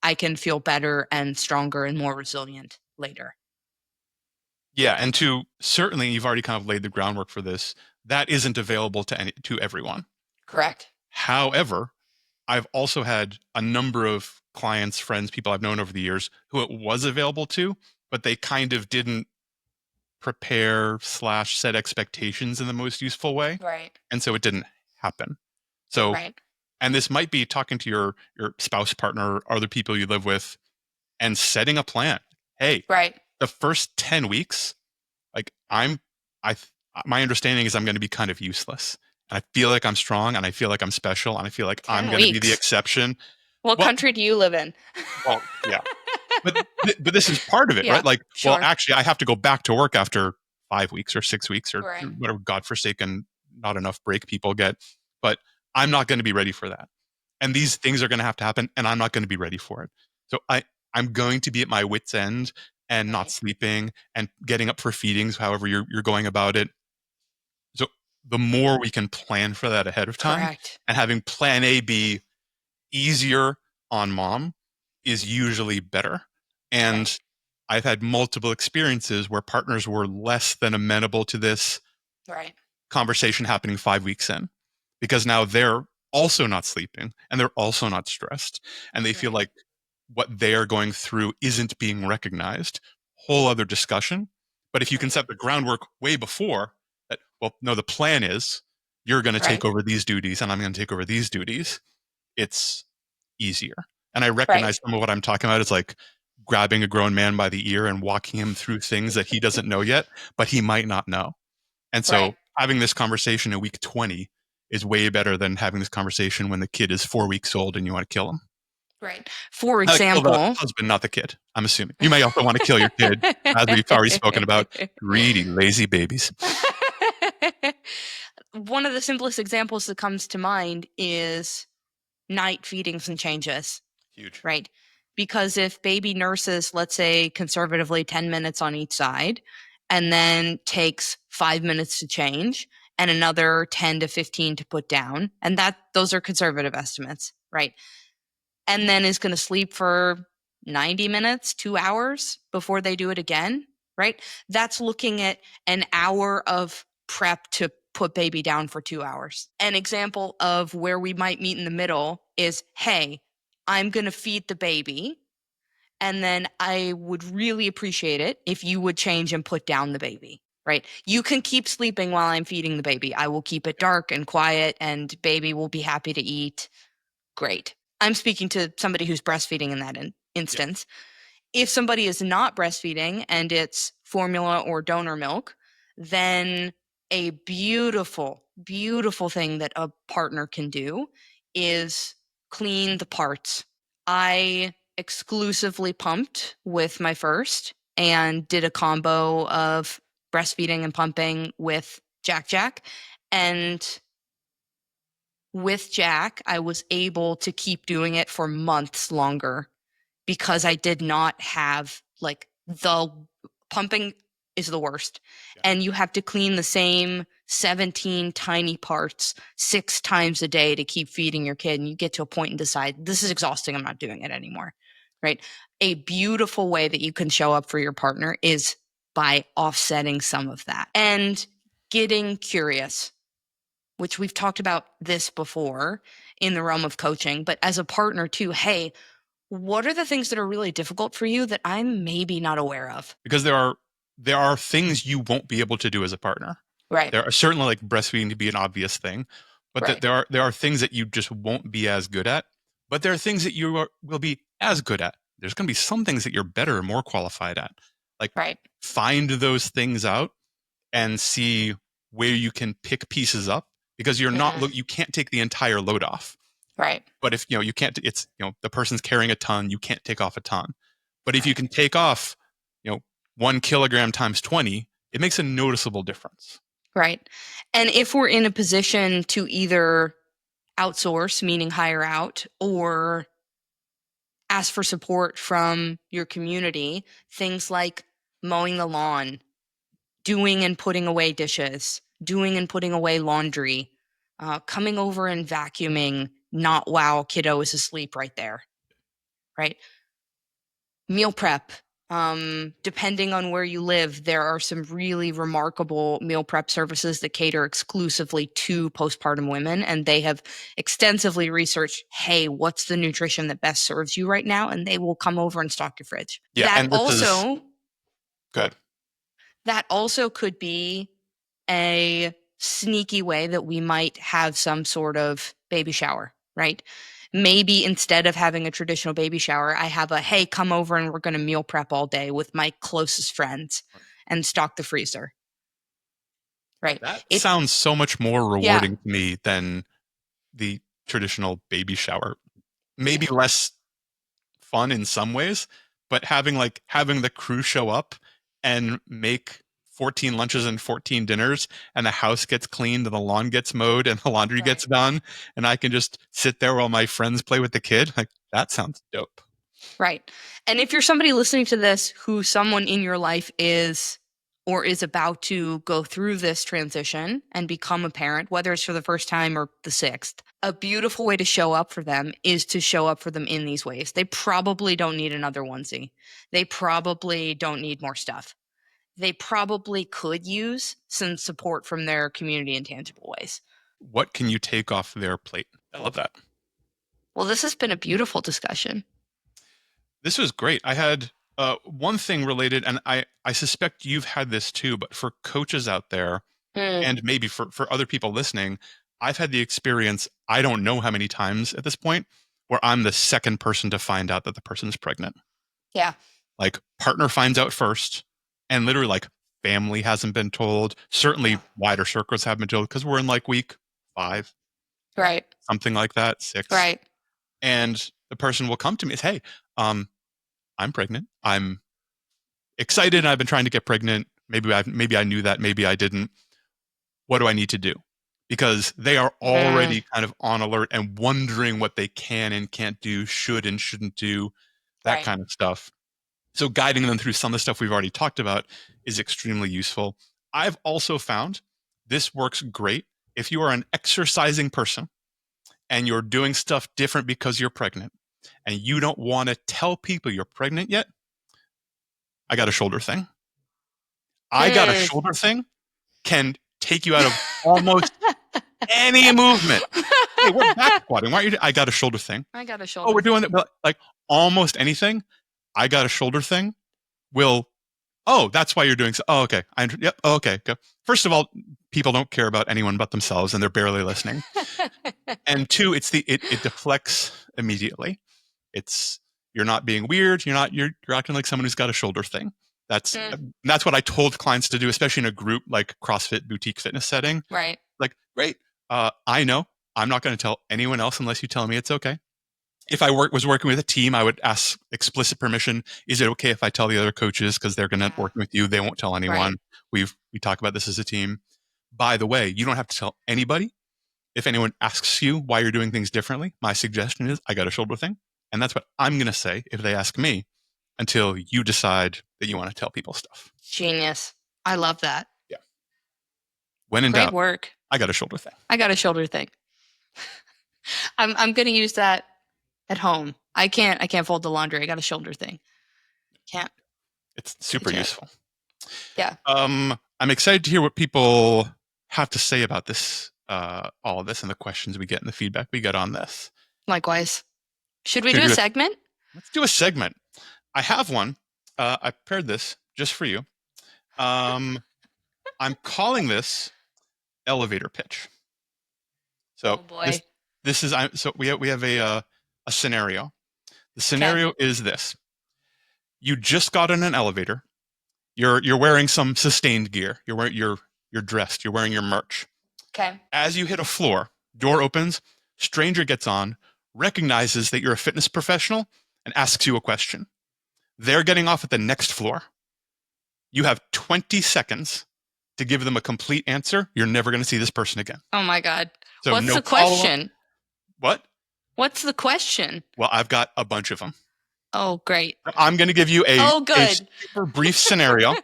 I can feel better and stronger and more resilient later. Yeah, and certainly you've already kind of laid the groundwork for this. That isn't available to everyone. Correct. However, I've also had a number of clients, friends, people I've known over the years who it was available to, but they kind of didn't prepare / set expectations in the most useful way. Right. And so it didn't happen. So, Right. and this might be talking to your spouse, partner, or other people you live with and setting a plan. Hey, Right. the first 10 weeks, like my understanding is I'm going to be kind of useless. And I feel like I'm strong and I feel like I'm special and I feel like 10 I'm going to be the weeks. exception. What Well, country do you live in? well, yeah. But this is part of it, Yeah, right? Like, sure. well, actually, I have to go back to work after 5 weeks or 6 weeks or Right. whatever godforsaken not enough break people get. But I'm not going to be ready for that. And these things are going to have to happen, and I'm not going to be ready for it. So I'm going to be at my wit's end and not Right. sleeping and getting up for feedings, however you're going about it. So the more we can plan for that ahead of time, Correct. and having plan A be easier on mom is usually better. And Right. I've had multiple experiences where partners were less than amenable to this Right. conversation happening 5 weeks in, because now they're also not sleeping and they're also not stressed and they feel Right. like what they are going through isn't being recognized. Whole other discussion. But if you can Right. set the groundwork way before that, well, no, the plan is you're going to take Right. over these duties and I'm going to take over these duties. It's easier. And I Right. recognize some of what I'm talking about is like grabbing a grown man by the ear and walking him through things that he doesn't know yet, but he might not know. And so Right. having this conversation in week 20 is way better than having this conversation when the kid is 4 weeks old and you want to kill him. Right. For Kill the example, husband, not the kid, I'm assuming. You may also want to kill your kid, as we've already spoken about. Greedy, lazy babies. One of the simplest examples that comes to mind is night feedings and changes. Huge. Right. Because if baby nurses, let's say conservatively 10 minutes on each side, and then takes 5 minutes to change and another 10 to 15 to put down, and those are conservative estimates, right? And then is going to sleep for 90 minutes, 2 hours before they do it again, right? That's looking at an hour of prep to put baby down for 2 hours. An example of where we might meet in the middle is, hey, I'm going to feed the baby. And then I would really appreciate it if you would change and put down the baby, right? You can keep sleeping while I'm feeding the baby. I will keep it dark and quiet, and baby will be happy to eat. Great. I'm speaking to somebody who's breastfeeding in that instance. If somebody is not breastfeeding and it's formula or donor milk, then a beautiful, beautiful thing that a partner can do is clean the parts. I exclusively pumped with my first and did a combo of breastfeeding and pumping with Jack. And with Jack, I was able to keep doing it for months longer because I did not have like the pumping is the worst. Yeah. And you have to clean the same 17 tiny parts 6 times a day to keep feeding your kid. And you get to a point and decide, this is exhausting. I'm not doing it anymore. Right. A beautiful way that you can show up for your partner is by offsetting some of that and getting curious, which we've talked about this before in the realm of coaching, but as a partner too, hey, what are the things that are really difficult for you that I'm maybe not aware of? Because there are things you won't be able to do as a partner. Right. There are certainly like breastfeeding to be an obvious thing, but Right. there are things that you just won't be as good at. But there are things that will be as good at. There's going to be some things that you're better and more qualified at. Like Right. find those things out and see where you can pick pieces up, because you can't take the entire load off. Right. But if you can't, it's the person's carrying a ton, you can't take off a ton. But if you can take off 1 kilogram times 20, it makes a noticeable difference. Right. And if we're in a position to either outsource, meaning hire out, or ask for support from your community, things like mowing the lawn, doing and putting away dishes, doing and putting away laundry, coming over and vacuuming, not while kiddo is asleep right there, right? Meal prep, Depending on where you live, there are some really remarkable meal prep services that cater exclusively to postpartum women, and they have extensively researched, hey, what's the nutrition that best serves you right now? And they will come over and stock your fridge. Yeah, That and this is also good. that also could be a sneaky way that we might have some sort of baby shower, right? Maybe instead of having a traditional baby shower, I have a, hey, come over and we're going to meal prep all day with my closest friends and stock the freezer. Right. That sounds so much more Yeah. rewarding to me than the traditional baby shower. Maybe less fun in some ways, but having the crew show up and make 14 lunches and 14 dinners, and the house gets cleaned and the lawn gets mowed and the laundry gets done, and I can just sit there while my friends play with the kid. Like, that sounds dope. Right. And if you're somebody listening to this who someone in your life is or is about to go through this transition and become a parent, whether it's for the first time or the sixth, a beautiful way to show up for them is to show up for them in these ways. They probably don't need another onesie. They probably don't need more stuff. They probably could use some support from their community in tangible ways. What can you take off their plate? I love that. Well, this has been a beautiful discussion. This was great. I had one thing related, and I suspect you've had this too, but for coaches out there, and maybe for other people listening, I've had the experience, I don't know how many times at this point, where I'm the second person to find out that the person's pregnant. Yeah. Like, partner finds out first, and literally, like, family hasn't been told. Certainly, wider circles haven't been told because we're in like week 5, Right. something like that, 6. Right. And the person will come to me and say, hey, I'm pregnant. I'm excited, and I've been trying to get pregnant. Maybe I knew that. Maybe I didn't. What do I need to do? Because they are already kind of on alert and wondering what they can and can't do, should and shouldn't do, that kind of stuff. So guiding them through some of the stuff we've already talked about is extremely useful. I've also found this works great if you are an exercising person and you're doing stuff different because you're pregnant and you don't want to tell people you're pregnant yet. I got a shoulder thing. I got a shoulder thing can take you out of almost any movement. Hey, we're back squatting. Why are you? I got a shoulder thing. I got a shoulder. Oh, we're doing it. Like, almost anything. I got a shoulder thing. Will. Oh, that's why you're doing so. Oh, okay. Yep. Oh, okay. Go. First of all, people don't care about anyone but themselves, and they're barely listening. And 2, it deflects immediately. You're not being weird. You're acting like someone who's got a shoulder thing. That's what I told clients to do, especially in a group like CrossFit boutique fitness setting. Right. Like, great. I know I'm not going to tell anyone else unless you tell me it's okay. If I was working with a team, I would ask explicit permission. Is it okay if I tell the other coaches, because they're going to work with you? They won't tell anyone. We talk about this as a team. By the way, you don't have to tell anybody. If anyone asks you why you're doing things differently, my suggestion is, I got a shoulder thing. And that's what I'm going to say if they ask me, until you decide that you want to tell people stuff. Genius. I love that. Yeah. When in Great doubt, work. I got a shoulder thing. I got a shoulder thing. I'm going to use that at home. I can't fold the laundry. I got a shoulder thing. Can't. It's super useful. Yeah. I'm excited to hear what people have to say about this, all of this, and the questions we get and the feedback we get on this. Likewise. Should we do a segment? Let's do a segment. I have one. I prepared this just for you. I'm calling this elevator pitch. So oh boy. This is so we have a scenario. The scenario is this: you just got in an elevator. You're wearing some sustained gear. You're dressed. You're wearing your merch. Okay. As you hit a floor, door opens. Stranger gets on, recognizes that you're a fitness professional, and asks you a question. They're getting off at the next floor. You have 20 seconds to give them a complete answer. You're never going to see this person again. Oh my God. So What's no the question? What? What's the question? Well, I've got a bunch of them. Oh, great. I'm going to give you a super brief scenario.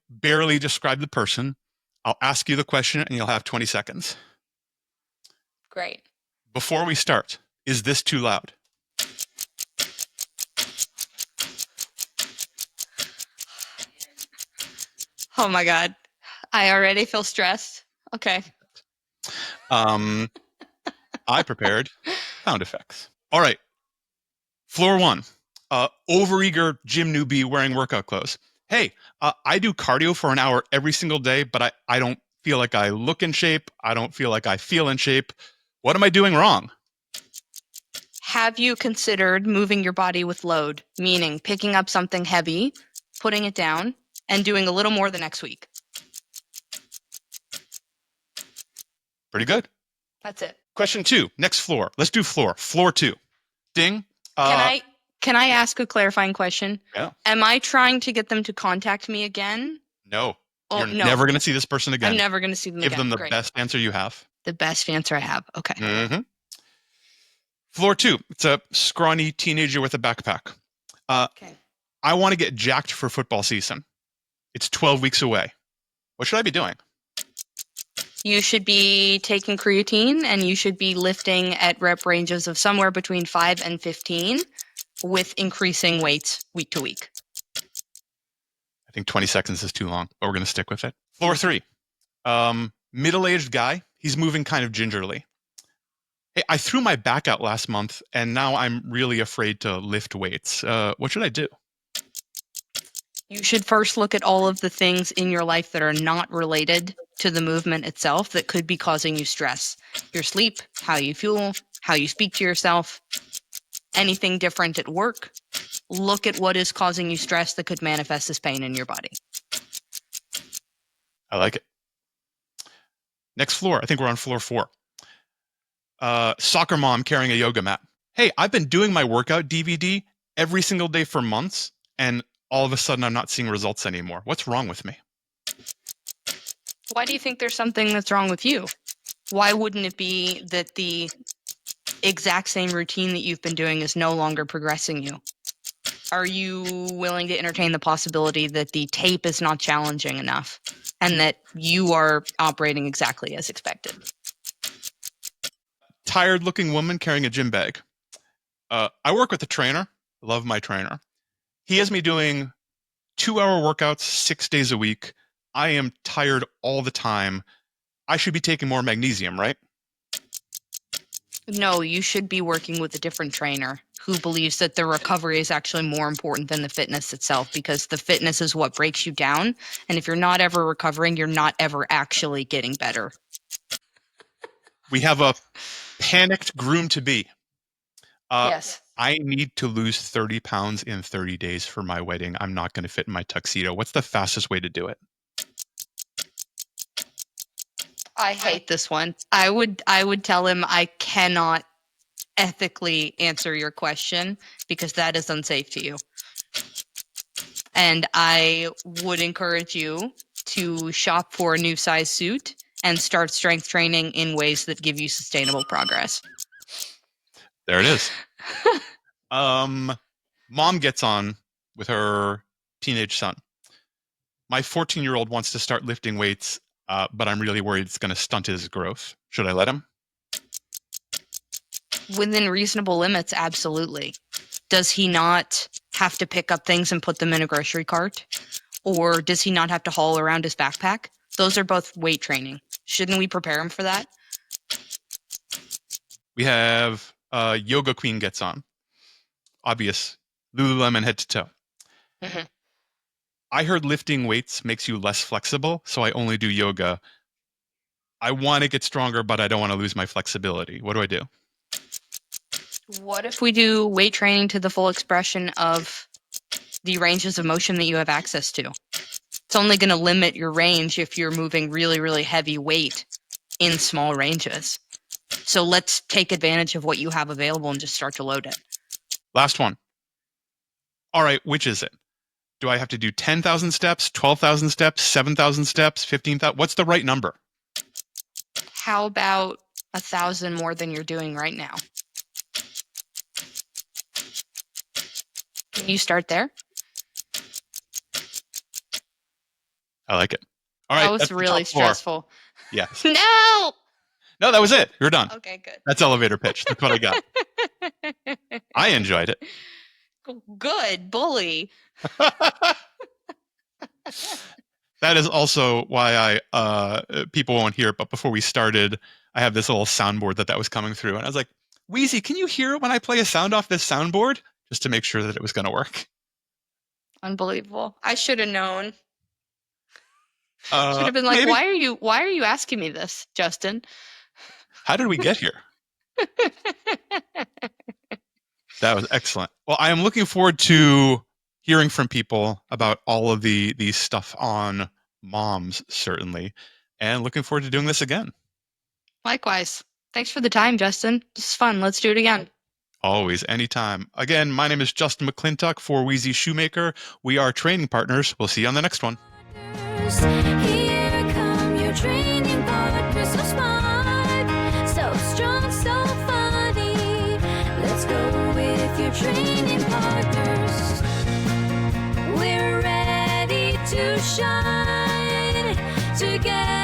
Barely describe the person. I'll ask you the question, and you'll have 20 seconds. Great. Before we start, is this too loud? Oh my God. I already feel stressed. Okay. I prepared sound effects. All right. Floor 1. Overeager gym newbie wearing workout clothes. Hey, I do cardio for an hour every single day, but I don't feel like I look in shape. I don't feel like I feel in shape. What am I doing wrong? Have you considered moving your body with load, meaning picking up something heavy, putting it down, and doing a little more the next week? Pretty good. That's it. Question 2. Next floor. Let's do floor. Floor 2. Ding. Can I ask a clarifying question? Yeah. Am I trying to get them to contact me again? No. Oh, You're no. never going to see this person again. I'm never going to see them Give again. them the Great. best answer you have. The best answer I have. Okay. Mm-hmm. Floor 2. It's a scrawny teenager with a backpack. Okay. I want to get jacked for football season. It's 12 weeks away. What should I be doing? You should be taking creatine and you should be lifting at rep ranges of somewhere between 5 and 15 with increasing weights week to week. I think 20 seconds is too long, but we're going to stick with it. Floor 3. Middle-aged guy. He's moving kind of gingerly. Hey, I threw my back out last month, and now I'm really afraid to lift weights. What should I do? You should first look at all of the things in your life that are not related to the movement itself that could be causing you stress. Your sleep, how you fuel, how you speak to yourself, anything different at work. Look at what is causing you stress that could manifest as pain in your body. I like it. Next floor. I think we're on floor 4. Soccer mom carrying a yoga mat. Hey, I've been doing my workout DVD every single day for months, and all of a sudden I'm not seeing results anymore. What's wrong with me? Why do you think there's something that's wrong with you? Why wouldn't it be that the exact same routine that you've been doing is no longer progressing you? Are you willing to entertain the possibility that the tape is not challenging enough and that you are operating exactly as expected? Tired looking woman carrying a gym bag. I work with a trainer. Love my trainer. He has me doing 2-hour workouts 6 days a week. I am tired all the time. I should be taking more magnesium, right? No, you should be working with a different trainer who believes that the recovery is actually more important than the fitness itself, because the fitness is what breaks you down. And if you're not ever recovering, you're not ever actually getting better. We have a panicked groom-to-be. Yes. I need to lose 30 pounds in 30 days for my wedding. I'm not going to fit in my tuxedo. What's the fastest way to do it? I hate this one. I would tell him I cannot ethically answer your question because that is unsafe to you. And I would encourage you to shop for a new size suit and start strength training in ways that give you sustainable progress. There it is. Mom gets on with her teenage son. My 14-year-old wants to start lifting weights, but I'm really worried it's going to stunt his growth. Should I let him? Within reasonable limits, absolutely. Does he not have to pick up things and put them in a grocery cart? Or does he not have to haul around his backpack? Those are both weight training. Shouldn't we prepare him for that? We have Yoga Queen gets on. Obvious. Lululemon head to toe. Mhm. I heard lifting weights makes you less flexible, so I only do yoga. I want to get stronger, but I don't want to lose my flexibility. What do I do? What if we do weight training to the full expression of the ranges of motion that you have access to? It's only going to limit your range if you're moving really, really heavy weight in small ranges. So let's take advantage of what you have available and just start to load it. Last one. All right, which is it? Do I have to do 10,000 steps, 12,000 steps, 7,000 steps, 15,000? What's the right number? How about 1,000 more than you're doing right now? Can you start there? I like it. All right. That was that's the really top four. stressful. Yes. No! No, that was it. You're done. Okay, good. That's elevator pitch. That's what I got. I enjoyed it. Good, bully. That is also why people won't hear it, but before we started, I have this little soundboard that was coming through, and I was like, Weezy, can you hear it when I play a sound off this soundboard? Just to make sure that it was going to work. Unbelievable. I should have known. Should have been like, Maybe. why are you asking me this, Justin? How did we get here? That was excellent. Well, I am looking forward to hearing from people about all of the stuff on moms, certainly, and looking forward to doing this again. Likewise. Thanks for the time, Justin. This is fun. Let's do it again. Always, anytime. Again, my name is Justin McClintock for Weezy Shoemaker. We are training partners. We'll see you on the next one. Here come your training partners, so smart, so strong, so funny. Let's go with your training partners. We're ready to shine together.